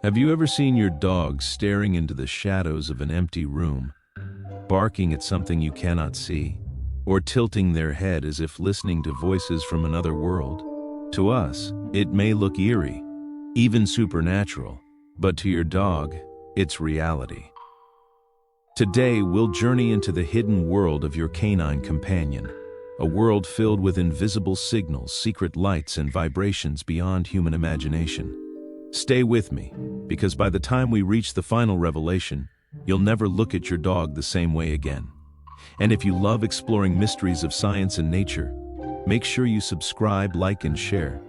Have you ever seen your dog staring into the shadows of an empty room, barking at something you cannot see, or tilting their head as if listening to voices from another world? To us, it may look eerie, even supernatural, but to your dog, it's reality. Today, we'll journey into the hidden world of your canine companion, a world filled with invisible signals, secret lights, and vibrations beyond human imagination. Stay with me, because by the time we reach the final revelation, you'll never look at your dog the same way again. And if you love exploring mysteries of science and nature, make sure you subscribe, like, and share,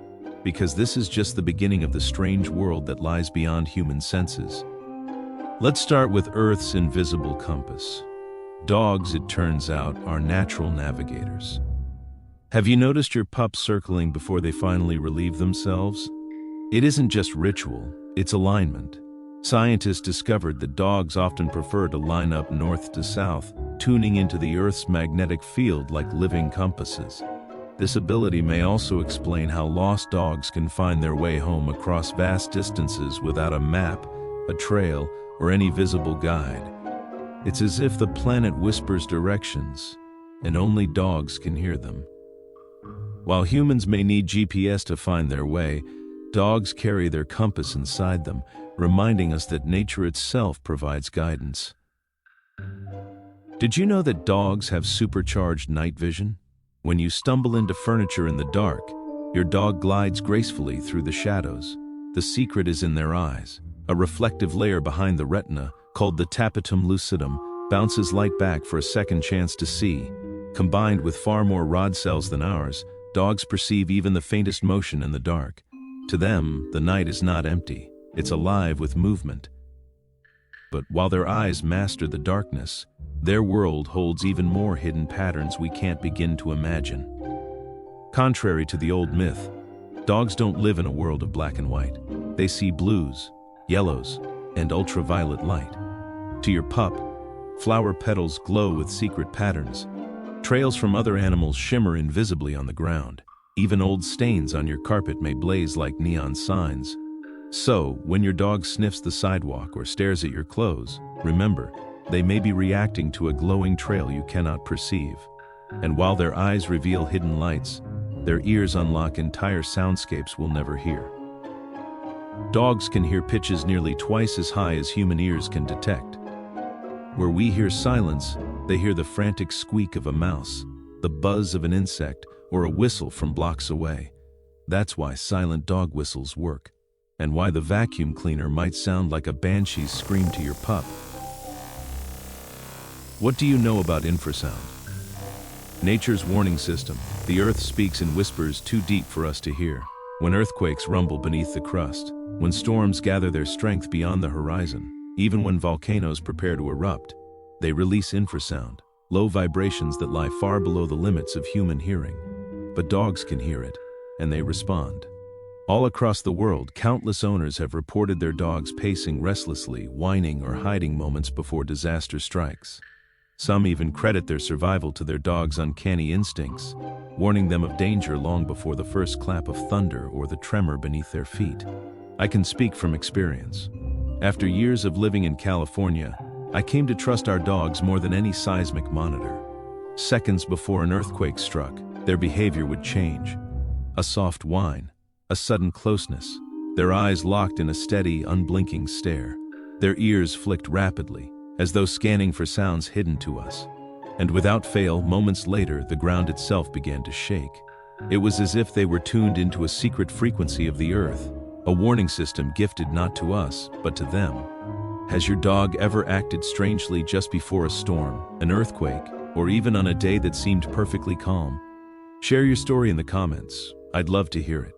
because this is just the beginning of the strange world that lies beyond human senses. Let's start with Earth's invisible compass. Dogs, it turns out, are natural navigators. Have you noticed your pup circling before they finally relieve themselves? It isn't just ritual, it's alignment. Scientists discovered that dogs often prefer to line up north to south, tuning into the Earth's magnetic field like living compasses. This ability may also explain how lost dogs can find their way home across vast distances without a map, a trail, or any visible guide. It's as if the planet whispers directions, and only dogs can hear them. While humans may need GPS to find their way, dogs carry their compass inside them, reminding us that nature itself provides guidance. Did you know that dogs have supercharged night vision? When you stumble into furniture in the dark, your dog glides gracefully through the shadows. The secret is in their eyes. A reflective layer behind the retina, called the tapetum lucidum, bounces light back for a second chance to see. Combined with far more rod cells than ours, dogs perceive even the faintest motion in the dark. To them, the night is not empty, it's alive with movement. But while their eyes master the darkness, their world holds even more hidden patterns we can't begin to imagine. Contrary to the old myth, dogs don't live in a world of black and white. They see blues, yellows, and ultraviolet light. To your pup, flower petals glow with secret patterns. Trails from other animals shimmer invisibly on the ground. Even old stains on your carpet may blaze like neon signs. So, when your dog sniffs the sidewalk or stares at your clothes, remember, they may be reacting to a glowing trail you cannot perceive. And while their eyes reveal hidden lights, their ears unlock entire soundscapes we'll never hear. Dogs can hear pitches nearly twice as high as human ears can detect. Where we hear silence, they hear the frantic squeak of a mouse, the buzz of an insect, or a whistle from blocks away. That's why silent dog whistles work, and why the vacuum cleaner might sound like a banshee's scream to your pup. What do you know about infrasound? Nature's warning system. The earth speaks in whispers too deep for us to hear. When earthquakes rumble beneath the crust, when storms gather their strength beyond the horizon, even when volcanoes prepare to erupt, they release infrasound, low vibrations that lie far below the limits of human hearing. But dogs can hear it, and they respond. All across the world, countless owners have reported their dogs pacing restlessly, whining, or hiding moments before disaster strikes. Some even credit their survival to their dog's uncanny instincts, warning them of danger long before the first clap of thunder or the tremor beneath their feet. I can speak from experience. After years of living in California, I came to trust our dogs more than any seismic monitor. Seconds before an earthquake struck, their behavior would change. A soft whine, a sudden closeness, their eyes locked in a steady, unblinking stare. Their ears flicked rapidly, as though scanning for sounds hidden to us. And without fail, moments later, the ground itself began to shake. It was as if they were tuned into a secret frequency of the earth, a warning system gifted not to us, but to them. Has your dog ever acted strangely just before a storm, an earthquake, or even on a day that seemed perfectly calm? Share your story in the comments. I'd love to hear it.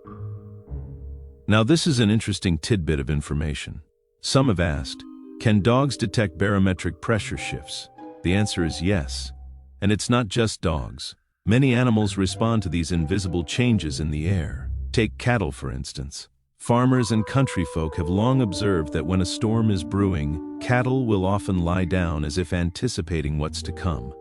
Now, this is an interesting tidbit of information. Some have asked, can dogs detect barometric pressure shifts? The answer is yes. And it's not just dogs. Many animals respond to these invisible changes in the air. Take cattle, for instance. Farmers and country folk have long observed that when a storm is brewing, cattle will often lie down as if anticipating what's to come.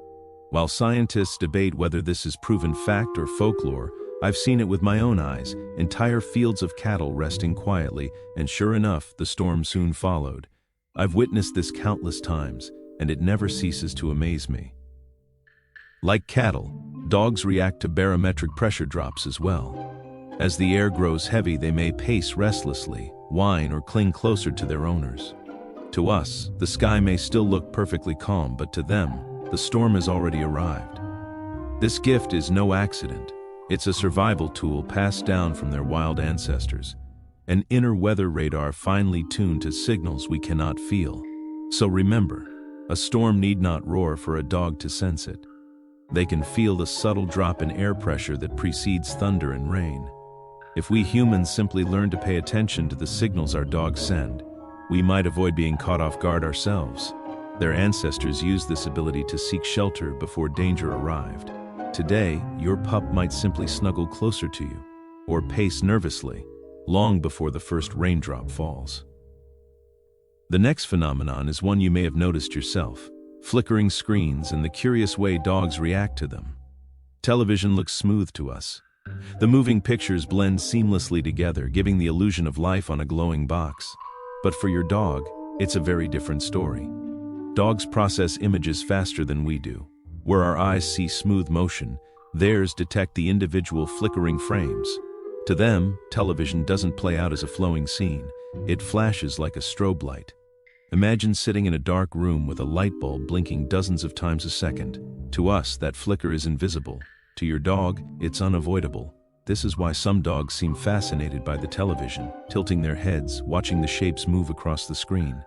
While scientists debate whether this is proven fact or folklore, I've seen it with my own eyes, entire fields of cattle resting quietly, and sure enough, the storm soon followed. I've witnessed this countless times, and it never ceases to amaze me. Like cattle, dogs react to barometric pressure drops as well. As the air grows heavy, they may pace restlessly, whine, or cling closer to their owners. To us, the sky may still look perfectly calm, but to them, the storm has already arrived. This gift is no accident. It's a survival tool passed down from their wild ancestors, an inner weather radar finely tuned to signals we cannot feel. So remember, a storm need not roar for a dog to sense it. They can feel the subtle drop in air pressure that precedes thunder and rain. If we humans simply learn to pay attention to the signals our dogs send, we might avoid being caught off guard ourselves. Their ancestors used this ability to seek shelter before danger arrived. Today, your pup might simply snuggle closer to you, or pace nervously, long before the first raindrop falls. The next phenomenon is one you may have noticed yourself: flickering screens and the curious way dogs react to them. Television looks smooth to us. The moving pictures blend seamlessly together, giving the illusion of life on a glowing box. But for your dog, it's a very different story. Dogs process images faster than we do. Where our eyes see smooth motion, theirs detect the individual flickering frames. To them, television doesn't play out as a flowing scene. It flashes like a strobe light. Imagine sitting in a dark room with a light bulb blinking dozens of times a second. To us, that flicker is invisible. To your dog, it's unavoidable. This is why some dogs seem fascinated by the television, tilting their heads, watching the shapes move across the screen.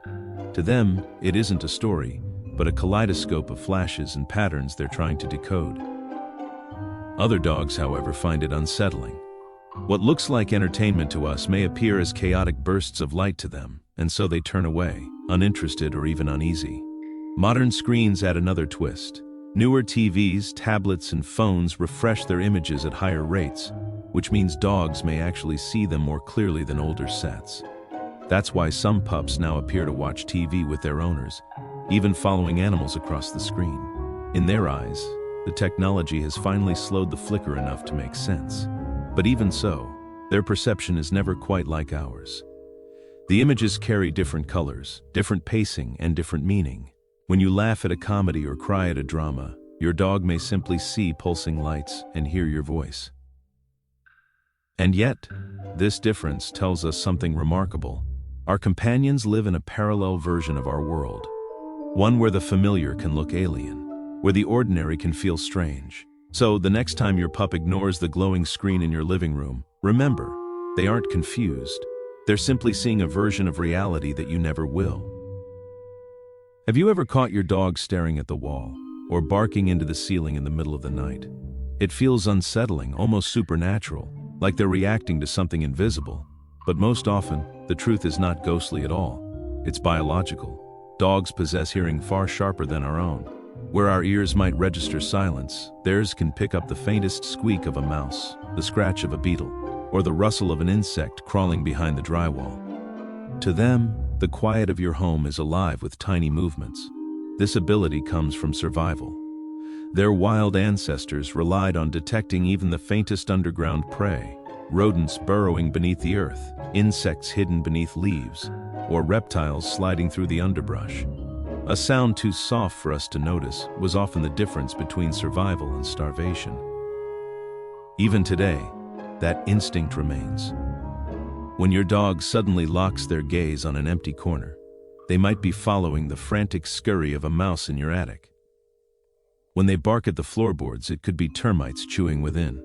To them, it isn't a story, but a kaleidoscope of flashes and patterns they're trying to decode. Other dogs, however, find it unsettling. What looks like entertainment to us may appear as chaotic bursts of light to them, and so they turn away, uninterested or even uneasy. Modern screens add another twist. Newer TVs, tablets, and phones refresh their images at higher rates, which means dogs may actually see them more clearly than older sets. That's why some pups now appear to watch TV with their owners, even following animals across the screen. In their eyes, the technology has finally slowed the flicker enough to make sense. But even so, their perception is never quite like ours. The images carry different colors, different pacing, and different meaning. When you laugh at a comedy or cry at a drama, your dog may simply see pulsing lights and hear your voice. And yet, this difference tells us something remarkable. Our companions live in a parallel version of our world. One where the familiar can look alien, where the ordinary can feel strange. So, the next time your pup ignores the glowing screen in your living room, remember, they aren't confused. They're simply seeing a version of reality that you never will. Have you ever caught your dog staring at the wall, or barking into the ceiling in the middle of the night? It feels unsettling, almost supernatural, like they're reacting to something invisible. But most often, the truth is not ghostly at all. It's biological. Dogs possess hearing far sharper than our own. Where our ears might register silence, theirs can pick up the faintest squeak of a mouse, the scratch of a beetle, or the rustle of an insect crawling behind the drywall. To them, the quiet of your home is alive with tiny movements. This ability comes from survival. Their wild ancestors relied on detecting even the faintest underground prey, rodents burrowing beneath the earth, insects hidden beneath leaves, or reptiles sliding through the underbrush. A sound too soft for us to notice was often the difference between survival and starvation. Even today, that instinct remains. When your dog suddenly locks their gaze on an empty corner, they might be following the frantic scurry of a mouse in your attic. When they bark at the floorboards, it could be termites chewing within.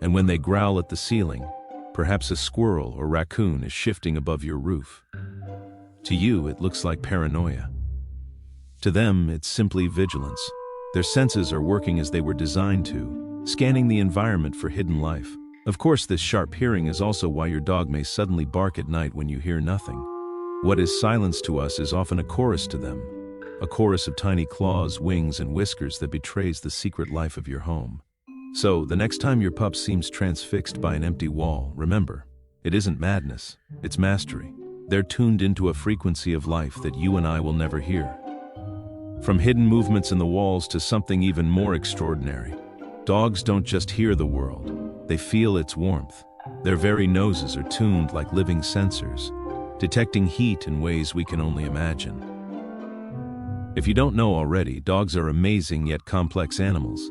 And when they growl at the ceiling, perhaps a squirrel or raccoon is shifting above your roof. To you, it looks like paranoia. To them, it's simply vigilance. Their senses are working as they were designed to, scanning the environment for hidden life. Of course, this sharp hearing is also why your dog may suddenly bark at night when you hear nothing. What is silence to us is often a chorus to them, a chorus of tiny claws, wings, and whiskers that betrays the secret life of your home. So, the next time your pup seems transfixed by an empty wall, remember, it isn't madness, it's mastery. They're tuned into a frequency of life that you and I will never hear. From hidden movements in the walls to something even more extraordinary, dogs don't just hear the world, They feel its warmth. Their very noses are tuned like living sensors, detecting heat in ways we can only imagine. If you don't know already, dogs are amazing yet complex animals,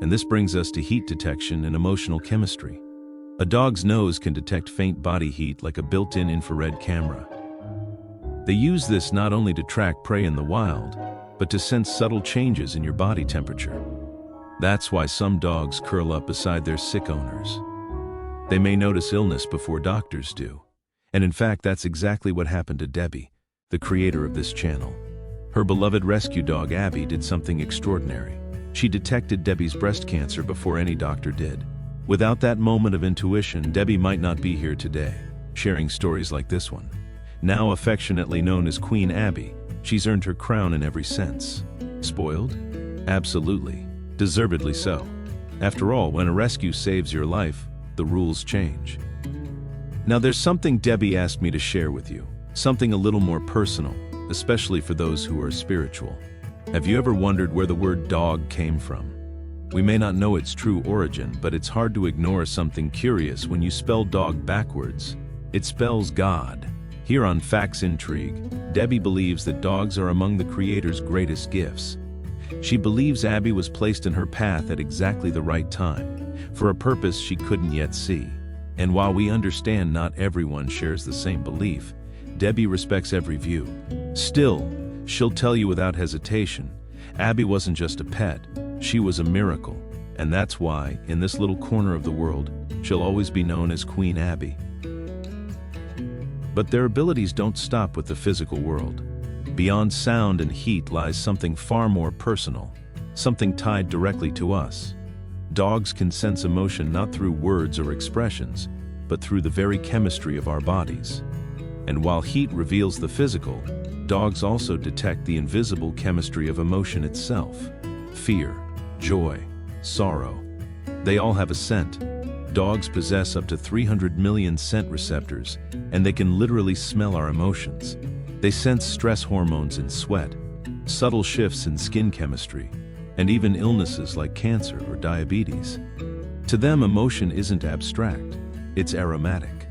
and this brings us to heat detection and emotional chemistry. A dog's nose can detect faint body heat like a built-in infrared camera. They use this not only to track prey in the wild, but to sense subtle changes in your body temperature. That's why some dogs curl up beside their sick owners. They may notice illness before doctors do. And in fact, that's exactly what happened to Debbie, the creator of this channel. Her beloved rescue dog Abby did something extraordinary. She detected Debbie's breast cancer before any doctor did. Without that moment of intuition, Debbie might not be here today, sharing stories like this one. Now affectionately known as Queen Abby, she's earned her crown in every sense. Spoiled? Absolutely. Deservedly so. After all, when a rescue saves your life, the rules change. Now there's something Debbie asked me to share with you, something a little more personal, especially for those who are spiritual. Have you ever wondered where the word dog came from? We may not know its true origin, but it's hard to ignore something curious when you spell dog backwards. It spells God. Here on Facts Intrigue, Debbie believes that dogs are among the Creator's greatest gifts. She believes Abby was placed in her path at exactly the right time, for a purpose she couldn't yet see. And while we understand not everyone shares the same belief, Debbie respects every view. Still, she'll tell you without hesitation, Abby wasn't just a pet, she was a miracle. And that's why, in this little corner of the world, she'll always be known as Queen Abby. But their abilities don't stop with the physical world. Beyond sound and heat lies something far more personal, something tied directly to us. Dogs can sense emotion not through words or expressions, but through the very chemistry of our bodies. And while heat reveals the physical, dogs also detect the invisible chemistry of emotion itself. Fear, joy, sorrow. They all have a scent. Dogs possess up to 300 million scent receptors, and they can literally smell our emotions. They sense stress hormones in sweat, subtle shifts in skin chemistry, and even illnesses like cancer or diabetes. To them, emotion isn't abstract, it's aromatic.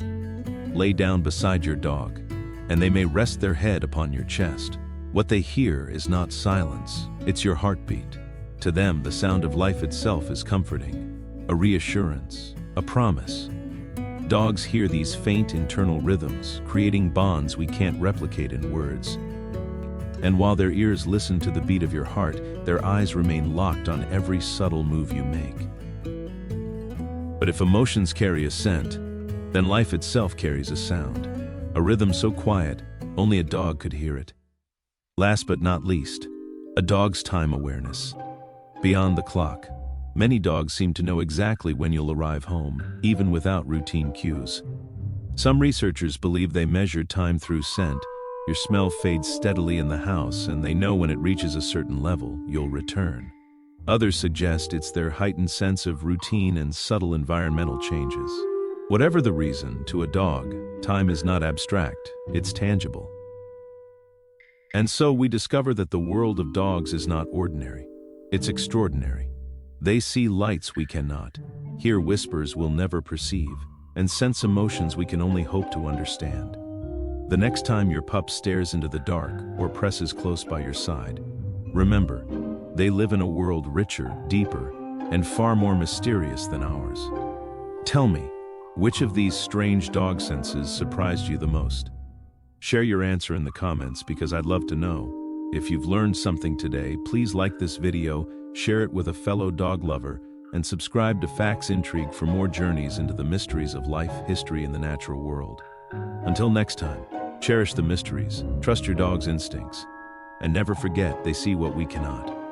Lay down beside your dog, and they may rest their head upon your chest. What they hear is not silence, it's your heartbeat. To them, the sound of life itself is comforting, a reassurance, a promise. Dogs hear these faint internal rhythms, creating bonds we can't replicate in words. And while their ears listen to the beat of your heart, their eyes remain locked on every subtle move you make. But if emotions carry a scent, then life itself carries a sound, a rhythm so quiet, only a dog could hear it. Last but not least, a dog's time awareness. Beyond the clock, many dogs seem to know exactly when you'll arrive home, even without routine cues. Some researchers believe they measure time through scent. Your smell fades steadily in the house, and they know when it reaches a certain level, you'll return. Others suggest it's their heightened sense of routine and subtle environmental changes. Whatever the reason, to a dog, time is not abstract, it's tangible. And so we discover that the world of dogs is not ordinary, it's extraordinary. They see lights we cannot, hear whispers we'll never perceive, and sense emotions we can only hope to understand. The next time your pup stares into the dark or presses close by your side, remember, they live in a world richer, deeper, and far more mysterious than ours. Tell me, which of these strange dog senses surprised you the most? Share your answer in the comments because I'd love to know. If you've learned something today, please like this video, share it with a fellow dog lover, and subscribe to Facts Intrigue for more journeys into the mysteries of life, history, and the natural world. Until next time, cherish the mysteries, trust your dog's instincts, and never forget they see what we cannot.